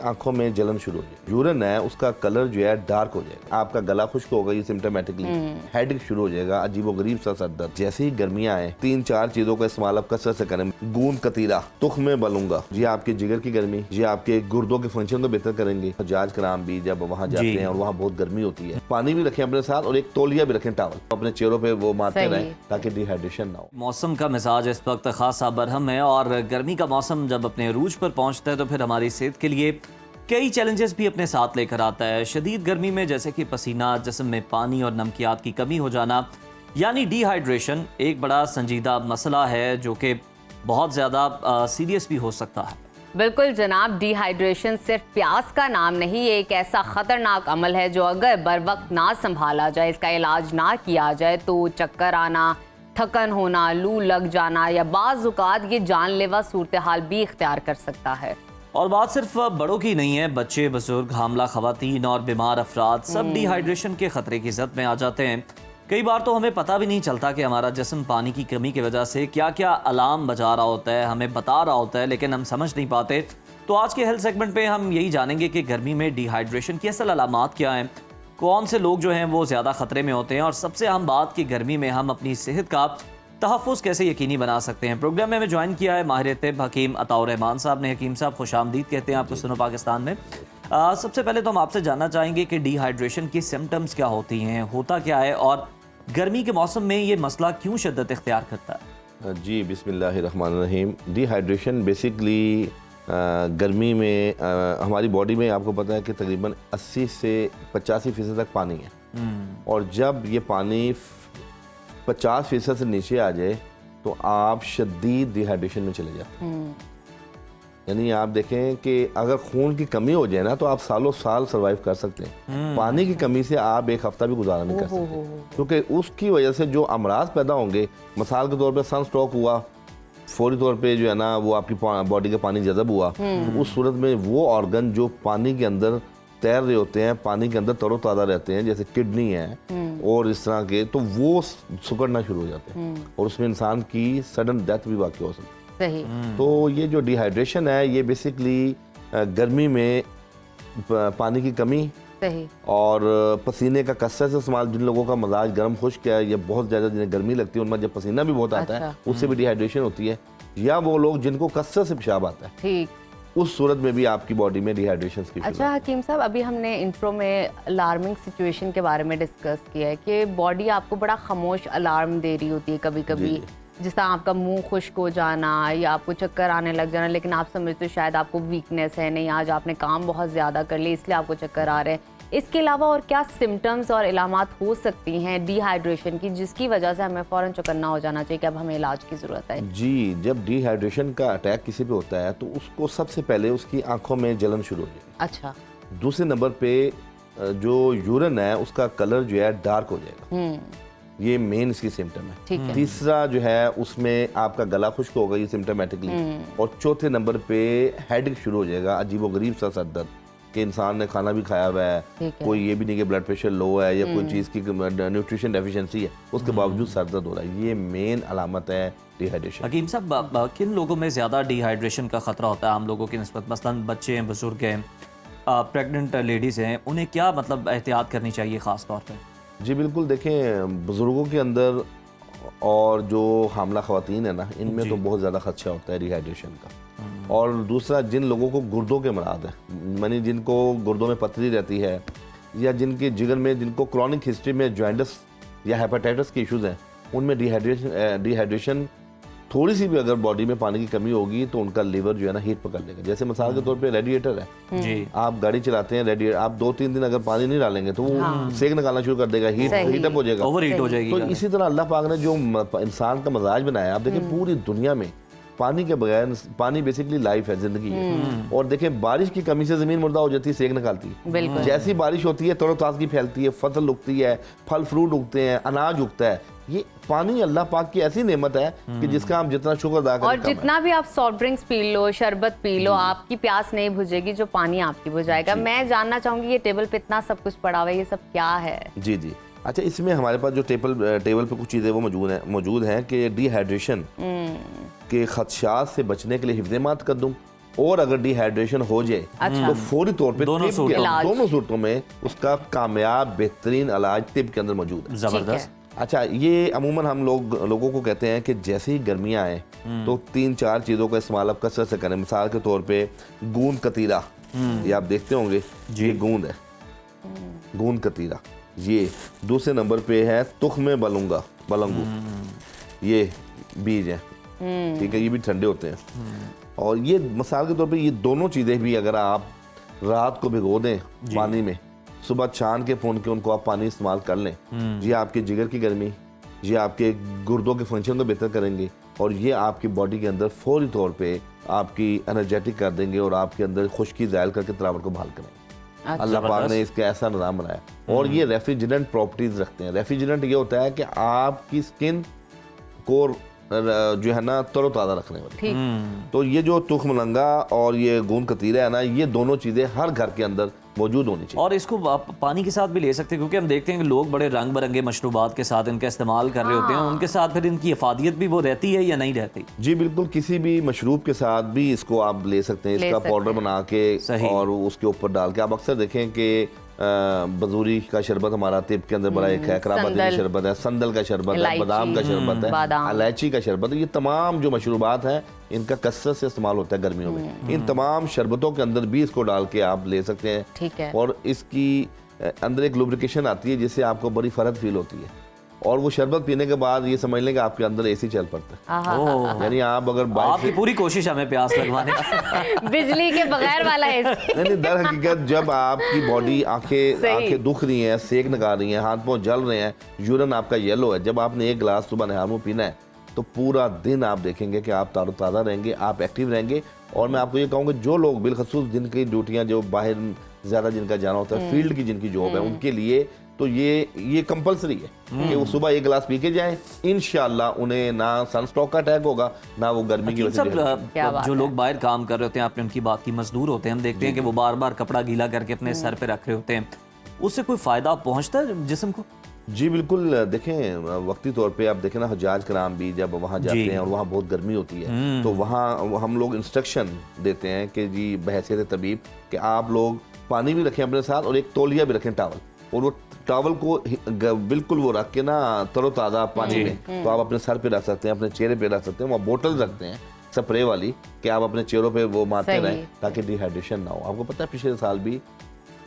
आंखों में जलन शुरू हो जाए, यूरिन है उसका कलर जो है डार्क हो जाएगा, आपका गला खुश्क होगा, ये सिम्टोमेटिकली हेडेक शुरू हो जाएगा, अजीबोगरीब सा सर दर्द। जैसे ही गर्मियां आए 3-4 चीजों का इस्तेमाल आप कसरत से करें। गूंद कतीरा, तुख में बलूंगा, ये आपके जिगर की गर्मी, ये आपके गुर्दों के फंक्शन को बेहतर करेंगे। हजाज कराम भी जब वहाँ जाते हैं और वहाँ बहुत गर्मी होती है, पानी भी रखें अपने साथ और एक तौलिया भी रखें, टावल अपने चेहरों पे वो मारते रहें ताकि डिहाइड्रेशन ना हो। मौसम का मिजाज इस वक्त खासा बरहम है और गर्मी का मौसम जब अपने अरूज पर पहुंचता है तो फिर हमारी सेहत के लिए कई चैलेंजेस भी अपने साथ लेकर आता है। शदीद गर्मी में जैसे कि पसीना, जिस्म में पानी और नमकियात की कमी हो जाना यानी डिहाइड्रेशन एक बड़ा संजीदा मसला है जो कि बहुत ज़्यादा सीरियस भी हो सकता है। बिल्कुल जनाब, डिहाइड्रेशन सिर्फ प्यास का नाम नहीं, ये एक ऐसा ख़तरनाक अमल है जो अगर बर वक्त ना संभाला जाए, इसका इलाज ना किया जाए तो चक्कर आना, थकन होना, लू लग जाना या बाज़ औक़ात ये जानलेवा सूरत हाल भी इख्तियार कर सकता है। और बात सिर्फ बड़ों की नहीं है, बच्चे, बुजुर्ग, हामला ख़वातीन और बीमार अफराद सब डिहाइड्रेशन के ख़तरे की ज़द में आ जाते हैं। कई बार तो हमें पता भी नहीं चलता कि हमारा जिस्म पानी की कमी की वजह से क्या क्या अलार्म बजा रहा होता है, हमें बता रहा होता है, लेकिन हम समझ नहीं पाते। तो आज के हेल्थ सेगमेंट पे हम यही जानेंगे कि गर्मी में डिहाइड्रेशन की असल अलामात क्या हैं, कौन से लोग जो हैं वो ज़्यादा ख़तरे में होते हैं और सबसे अहम बात कि गर्मी में हम अपनी सेहत का तहफ़्फ़ुज़ कैसे यकीनी बना सकते हैं। प्रोग्राम में हमें ज्वाइन किया है माहिर तिब हकीम अताउर रहमान साहब ने। हकीम साहब खुशामदीद कहते हैं आपको सुनो पाकिस्तान में। सबसे पहले तो हम आपसे जानना चाहेंगे कि डिहाइड्रेशन की सिम्टम्स क्या होती हैं, होता क्या है और गर्मी के मौसम में ये मसला क्यों शिद्दत इख्तियार करता है? जी बिस्मिल्लाहिर्रहमानिर्रहीम। डिहाइड्रेशन बेसिकली गर्मी में हमारी बॉडी में आपको पता है कि तकरीबन 80 से 85% तक पानी है और जब ये पानी 50% से नीचे आ जाए तो आप शदीद डिहाइड्रेशन में चले जाते हैं। यानी आप देखें कि अगर खून की कमी हो जाए ना तो आप सालों साल सरवाइव कर सकते हैं। पानी की कमी से आप एक हफ्ता भी गुजारा नहीं कर सकते क्योंकि उसकी वजह से जो अमराज पैदा होंगे, मिसाल के तौर पे सन स्ट्रोक हुआ, फौरी तौर पे जो है ना वो आपकी बॉडी का पानी जज़ब हुआ, तो उस सूरत में वो ऑर्गन जो पानी के अंदर तैर रहे होते हैं, पानी के अंदर तरोताज़ा रहते हैं, जैसे किडनी है और इस तरह के, तो वो सुकड़ना शुरू हो जाते हैं और उसमें इंसान की सडन डेथ भी वाक़ई हो सकती है। सही। तो ये जो डिहाइड्रेशन है ये बेसिकली गर्मी में पानी की कमी सही और पसीने का कसरत से इस्तेमाल, जिन लोगों का मजाज गर्म खुश्क है या बहुत ज़्यादा जिन्हें गर्मी लगती है उनमें जब पसीना भी बहुत आता है उससे भी डिहाइड्रेशन होती है, या वो लोग जिनको कसरत से पेशाब आता है, ठीक, उस सूरत में भी आपकी बॉडी में डिहाइड्रेशन की। अच्छा हकीम साहब, अभी हमने इंट्रो में अलार्मिंग सिचुएशन के बारे में डिस्कस किया है कि बॉडी आपको बड़ा खामोश अलार्म दे रही होती है कभी कभी, जिस तरह आपका मुंह खुश्क हो जाना या आपको चक्कर आने लग जाना, लेकिन आप समझते हो शायद आपको वीकनेस है, नहीं आज आपने काम बहुत ज़्यादा कर लिया इसलिए आपको चक्कर आ रहे हैं। इसके अलावा और क्या सिम्टम्स और इलामात हो सकती हैं डिहाइड्रेशन की जिसकी वजह से हमें फ़ौरन चौकन्ना हो जाना चाहिए कि अब हमें इलाज की ज़रूरत है? जी, जब डिहाइड्रेशन का अटैक किसी पे होता है तो उसको सबसे पहले उसकी आंखों में जलन शुरू हो जाएगी। अच्छा। दूसरे नंबर पे जो यूरिन है उसका कलर जो है डार्क हो जाएगा, ये मेन इसकी सिम्टम है। तीसरा जो है उसमें आपका गला खुश्क होगा, ये सिम्टोमेटिकली। और चौथे नंबर पे हेडेक शुरू हो जाएगा, अजीबोगरीब सा सर दर्द कि इंसान ने खाना भी खाया हुआ है, कोई ये भी नहीं कि ब्लड प्रेशर लो है या कोई चीज़ की न्यूट्रिशन डेफिशिएंसी है, उसके बावजूद सर दर्द हो रहा है, ये मेन अलामत है डिहाइड्रेशन। हकीम साहब, किन लोगों में ज़्यादा डिहाइड्रेशन का ख़तरा होता है आम लोगों की निस्बत? मसलन बच्चे हैं, बुजुर्ग हैं, प्रेग्नेंट लेडीज़ हैं, उन्हें क्या मतलब एहतियात करनी चाहिए ख़ास तौर पर? जी बिल्कुल, देखें बुज़ुर्गों के अंदर और जो हामला ख़वातीन है ना, इनमें तो बहुत ज़्यादा खदशा होता है डिहाइड्रेशन का। और दूसरा, जिन लोगों को गुर्दों के मराद है, यानी जिनको गुर्दों में पथरी रहती है या जिनके जिगर में, जिनको क्रॉनिक हिस्ट्री में जॉइंटिस या हेपेटाइटिस के इश्यूज़ हैं, उनमें डिहाइड्रेशन थोड़ी सी भी अगर बॉडी में पानी की कमी होगी तो उनका लीवर जो है ना हीट पकड़ लेगा। जैसे मिसाल के तौर पे रेडिएटर है जी, आप गाड़ी चलाते हैं, रेडिएटर आप 2-3 दिन अगर पानी नहीं डालेंगे तो वो सेक निकालना शुरू कर देगा, हीटअप हो जाएगा, ओवर हीट हो जाएगी। तो इसी तरह अल्लाह पाक ने जो इंसान का मजाज बनाया, आप देखें पूरी दुनिया में पानी के बगैर, पानी बेसिकली लाइफ है, जिंदगी है। और देखें बारिश की कमी से जमीन मुर्दा हो जाती है, सेक निकालती है। जैसी बारिश होती है तरोताजगी फैलती है, फसल उगती है, फल फ्रूट उगते हैं, अनाज उगता है। ये पानी अल्लाह पाक की ऐसी नेमत है कि जिसका हम जितना शुक्र अदा करें, और जितना भी आप सॉफ्ट ड्रिंक्स पी लो, शरबत पी लो, आपकी प्यास नहीं बुझेगी जो पानी आपकी बुझाएगा। मैं जानना चाहूंगी ये टेबल पे इतना सब कुछ पड़ा हुआ है, ये सब क्या है? जी जी, अच्छा, इसमें हमारे पास जो टेबल पे कुछ चीज़ें वो मौजूद हैं कि डिहाइड्रेशन के खदशात से बचने के लिए हिफ्ज़-ए-मात कद्दूम और अगर डिहाइड्रेशन हो जाए अच्छा। तो फौरी तौर पे दोनों तिब सूरतों के- इलाज। दोनों सूरतों में उसका कामयाब बेहतरीन इलाज तिब के अंदर मौजूद है। जबरदस्त। अच्छा, ये अमूमन हम लोगों को कहते हैं कि जैसे ही गर्मियाँ आए तो 3-4 चीज़ों का इस्तेमाल आप कसरत से करें। मिसाल के तौर पे गूंद कतीरा, ये आप देखते होंगे, ये गूंद है, गूंद कतीरा। ये दूसरे नंबर पे है तुख्म बलंगू, ये बीज है, ठीक है, ये भी ठंडे होते हैं। और ये मिसाल के तौर पे ये दोनों चीज़ें भी अगर आप रात को भिगो दें पानी में, सुबह छान के फून के उनको आप पानी इस्तेमाल कर लें, ये आपके जिगर की गर्मी, ये आपके गुर्दों के फंक्शन को बेहतर करेंगे और ये आपकी बॉडी के अंदर फौरी तौर पे आपकी एनर्जेटिक कर देंगे और आपके अंदर खुश्की ज़ायल करके तरावट को बहाल करेंगे। अल्लाह पाक ने इसका ऐसा निज़ाम बनाया। और ये रेफ्रिजरेंट प्रॉपर्टीज़ रखते हैं। रेफ्रिजरेंट ये होता है कि आपकी स्किन को जो है ना तरोताज़ा रखने वाली। ठीक। तो ये जो तुखमलंगा और ये गूंद कतीरा है ना, ये दोनों चीज़ें हर घर के अंदर मौजूद होनी चाहिए। और इसको आप पानी के साथ भी ले सकते हैं, क्योंकि हम देखते हैं कि लोग बड़े रंग बिरंगे मशरूबात के साथ इनका इस्तेमाल कर रहे होते हैं। उनके साथ फिर इनकी अफादियत भी वो रहती है या नहीं रहती? जी बिल्कुल, किसी भी मशरूब के साथ भी इसको आप ले सकते हैं। ले इसका सकते पाउडर हैं। बना के सही। और उसके ऊपर डाल के आप अक्सर देखें कि बजूरी का शरबत हमारा तिब के अंदर बड़ा एक है, कराबाती का संदल। शरबत है, संदल का शरबत है, इलायची, बादाम का शरबत है, बादाम। इलायची का शरबत है। ये तमाम जो मशरूबात हैं इनका कसरत से इस्तेमाल होता है गर्मियों में। इन तमाम शरबतों के अंदर भी इसको डाल के आप ले सकते हैं। ठीक है। और इसकी अंदर एक लुब्रिकेशन आती है जिससे आपको बड़ी फर्क फील होती है। और वो शरबत पीने के बाद ये समझ लें कि आपके अंदर एसी चल पड़ता आहा। ओह, है। यानी आप अगर बाइक आपकी पूरी कोशिश हमें प्यास लगवाने की। बिजली के बगैर वाला है नहीं, दर हकीकत जब आपकी बॉडी सही। आंखें दुख रही हैं, सेक निकाल रही हैं, हाथ पांव जल रहे हैं, यूरिन आपका येलो है, जब आपने एक गिलास सुबह नहार मुंह पीना है तो पूरा दिन आप देखेंगे कि आप ताज़ा रहेंगे, आप एक्टिव रहेंगे। और मैं आपको ये कहूँगा, जो लोग बिलखसूस जिनकी ड्यूटियाँ जो बाहर ज़्यादा जिनका जाना होता है, फील्ड की जिनकी जॉब है, उनके लिए तो ये कंपलसरी है कि वो सुबह एक गिलास पी के जाएं। इंशाल्लाह उन्हें ना सनस्ट्रोक का अटैक होगा, ना वो गर्मी की वजह सब से क्या बात जो है। लोग बाहर काम कर रहे होते हैं, आपने उनकी बात की, मजदूर होते हैं, हम देखते हैं कि वो बार बार कपड़ा गीला करके अपने सर पे रख रहे होते हैं, उससे कोई फायदा पहुंचता है जिस्म को? जी बिल्कुल। देखें, वक्ती तौर पे आप देखें ना, हज्जाज कराम भी जब वहाँ जाते जी। हैं और वहाँ बहुत गर्मी होती है तो वहाँ हम लोग इंस्ट्रक्शन देते हैं कि जी बहैसियत तबीब कि आप लोग पानी भी रखें अपने साथ और एक तौलिया भी रखें, टावल, और वो टावल को बिल्कुल वो रख के ना तरोताज़ा पानी में तो आप अपने सर पे रख सकते हैं, अपने चेहरे पे रख सकते हैं। वहाँ बोतल रखते हैं स्प्रे वाली कि आप अपने चेहरों पे वो मारते सही। रहें ताकि डिहाइड्रेशन ना हो। आपको पता है पिछले साल भी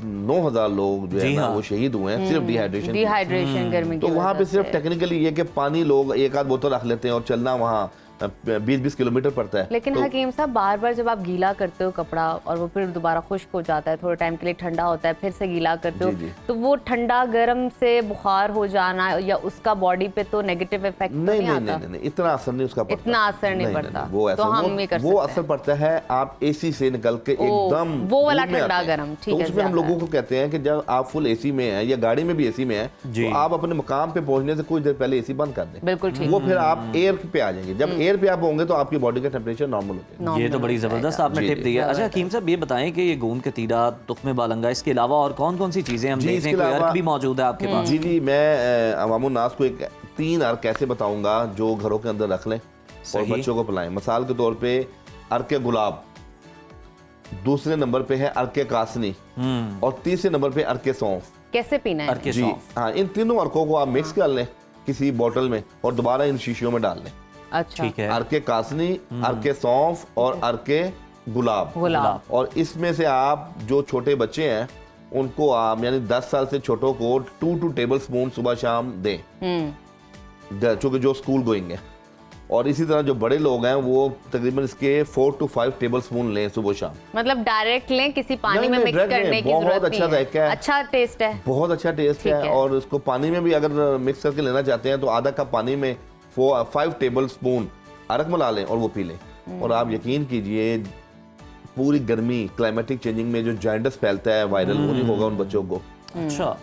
9,000 लोग जो है जी ना हाँ। वो शहीद हुए हैं सिर्फ डिहाइड्रेशन। डिहाइड्रेशन गर्मी तो की वहाँ पे वजह सिर्फ से। टेक्निकली ये कि पानी लोग एक आध बोतल रख लेते हैं और चलना वहाँ 20-20 किलोमीटर पड़ता है। लेकिन तो हकीम साहब, बार बार जब आप गीला करते हो कपड़ा और वो फिर दोबारा खुश्क हो जाता है, थोड़े टाइम के लिए ठंडा होता है, फिर से गीला करते हो, जी, जी। तो वो ठंडा गर्म से बुखार हो जाना या उसका बॉडी पे तो नेगेटिव इफेक्ट नहीं नहीं नहीं आता? नहीं नहीं, इतना असर नहीं उसका पड़ता। इतना असर नहीं पड़ता। वो तो ऐसा हम भी कर वो सकते असर पड़ता है आप एसी से निकल के ओ, एकदम वो वाला धूप में ठंडा आते हैं। गर्म, ठीक तो है, उसमें हम ज्यादा लोगों को कहते हैं कि जब आप फुल एसी में हैं या गाड़ी में भी एसी में हैं जी। तो आप अपने मुकाम पे पहुंचने से कुछ देर पहले एसी बंद कर दें। बिल्कुल ठीक। वो फिर आप एयर पे आ जाएंगे। जब एयर पे आप होंगे तो आपकी बॉडी का टेम्परेचर नॉर्मल हो जाएगा। ये तो बड़ी जबरदस्त आपने जी, टिप जी। दी है। अच्छा हकीम साहब, ये बताएं कि ये गूंद कतीरा, तुख्म बालंगा, इसके अलावा और कौन कौन सी चीजें हम जी, देखते हैं? इसके कोई अलावा- अर्क भी मौजूद है आपके पास? जी जी, मैं अवामुन नास को एक 3 अर्क कैसे बताऊंगा जो घरों के अंदर रख लें और सही। बच्चों को पिलाएं। मिसाल के तौर पे अर्क गुलाब, दूसरे नंबर पे है अर्क कासनी और तीसरे नंबर पे अर्क सौंफ। कैसे पीना है? अर्क जी सौंफ। हाँ, इन तीनों अर्कों को आप मिक्स कर लें किसी बोतल में और दोबारा इन शीशियों में डाल लें। अच्छा, ठीक है। अर्क कासनी, अर्क सौंफ और अर्क गुलाब। गुलाब। और इसमें से आप जो छोटे बच्चे हैं उनको आप यानी 10 साल से छोटों को 2 टेबल स्पून सुबह शाम दें, चूंकि जो स्कूल गोइंग है। और इसी तरह जो बड़े लोग हैं वो तकरीबन इसके 4 to 5 टेबल स्पून लें सुबह शाम। मतलब डायरेक्ट लें, किसी पानी नहीं, में नहीं, मिक्स direct करने लें, की बहुत जरूरत अच्छा नहीं है। जायका है। अच्छा टेस्ट है। बहुत अच्छा टेस्ट ठीक है। है। और इसको पानी में भी अगर मिक्स करके लेना चाहते हैं तो आधा कप पानी में 5 टेबल स्पून अरक मिला लें और वो पी लें। और आप यकीन कीजिए पूरी गर्मी क्लाइमेटिक चेंजिंग में जो जॉइंटस फैलता है वायरल, वो नहीं होगा उन बच्चों को। अच्छा,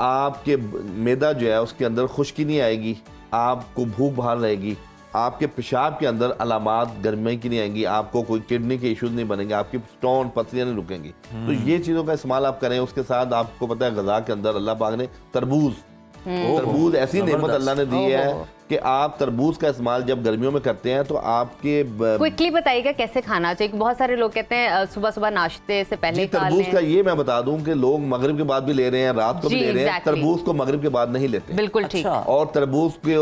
आपके मैदा जो है उसके अंदर खुश्की नहीं आएगी, आपको भूख बाहर रहेगी, आपके पेशाब के अंदर अलामात गर्मी की नहीं आएंगी, आपको कोई किडनी के इश्यूज नहीं बनेंगे, आपकी स्टोन पथरियां नहीं रुकेंगी। तो ये चीज़ों का इस्तेमाल आप करें। उसके साथ आपको पता है गज़ा के अंदर अल्लाह पाक ने तरबूज ऐसी नेमत अल्लाह ने दी है कि आप तरबूज का इस्तेमाल जब गर्मियों में करते हैं तो आपके क्विकली बताइएगा कैसे खाना चाहिए। बहुत सारे लोग कहते हैं सुबह सुबह नाश्ते से पहले जी, तरबूज का ये मैं बता दूं कि लोग मगरिब के बाद भी ले रहे हैं, रात को भी जी, ले रहे हैं। exactly. तरबूज को मगरिब के बाद नहीं लेते। बिल्कुल ठीक। अच्छा। और तरबूज के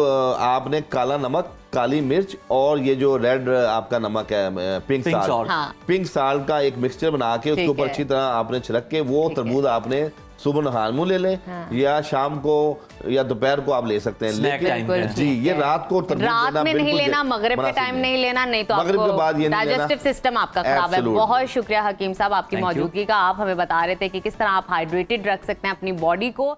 आपने काला नमक, काली मिर्च और ये जो रेड आपका नमक है पिंक Pink साल्ट, salt। हाँ। पिंक साल्ट का एक मिक्सचर बना के उसके ठीक ऊपर है। अच्छी तरह आपने छिड़क के वो ठीक है। तरबूज आपने सुबह नहार मुंह ले लें हाँ। या शाम को या दोपहर को आप ले सकते हैं। Snack लेकिन time में। जी, ये रात को तरबूज रात लेना में नहीं बिल्कुल लेना, मगरिब के मुनासिब टाइम नहीं लेना, नहीं तो मगरिब के आपको बाद ये नहीं लेना। डाइजेस्टिव सिस्टम आपका खराब है। Absolutely। बहुत शुक्रिया हकीम साहब आपकी Thank you। मौजूदगी का। आप हमें बता रहे थे कि किस तरह आप हाइड्रेटेड रख सकते हैं अपनी बॉडी को।